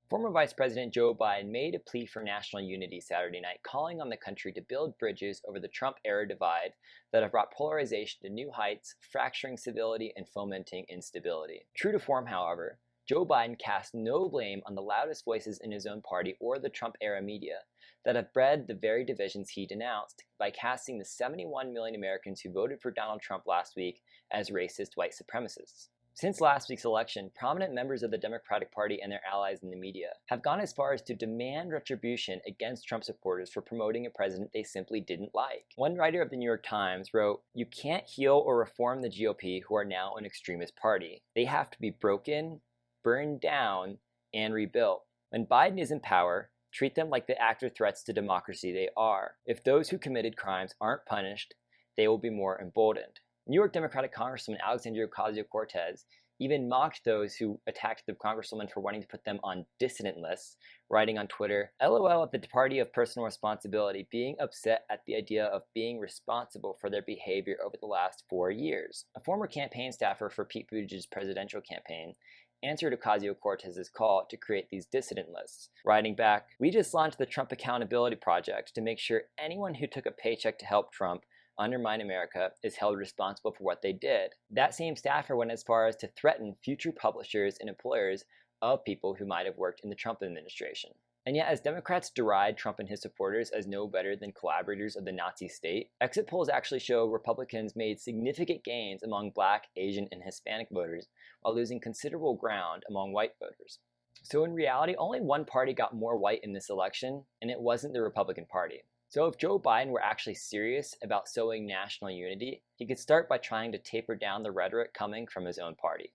Former Vice President Joe Biden made a plea for national unity Saturday night, calling on the country to build bridges over the Trump-era divide that have brought polarization to new heights, fracturing civility and fomenting instability. True to form, however, Joe Biden cast no blame on the loudest voices in his own party or the Trump-era media that have bred the very divisions he denounced by casting the 71 million Americans who voted for Donald Trump last week as racist white supremacists. Since last week's election, prominent members of the Democratic Party and their allies in the media have gone as far as to demand retribution against Trump supporters for promoting a president they simply didn't like. One writer of the New York Times wrote, "You can't heal or reform the GOP, who are now an extremist party. They have to be broken, burned down, and rebuilt. When Biden is in power, treat them like the actor threats to democracy they are. If those who committed crimes aren't punished, they will be more emboldened." New York Democratic Congressman Alexandria Ocasio-Cortez even mocked those who attacked the congresswoman for wanting to put them on dissident lists, writing on Twitter, "LOL at the party of personal responsibility, being upset at the idea of being responsible for their behavior over the last 4 years." A former campaign staffer for Pete Buttigieg's presidential campaign answered Ocasio-Cortez's call to create these dissident lists, writing back, "We just launched the Trump Accountability Project to make sure anyone who took a paycheck to help Trump undermine America is held responsible for what they did." That same staffer went as far as to threaten future publishers and employers of people who might have worked in the Trump administration. And yet, as Democrats deride Trump and his supporters as no better than collaborators of the Nazi state, exit polls actually show Republicans made significant gains among Black, Asian, and Hispanic voters while losing considerable ground among white voters. So in reality, only one party got more white in this election, and it wasn't the Republican Party. So if Joe Biden were actually serious about sowing national unity, he could start by trying to taper down the rhetoric coming from his own party.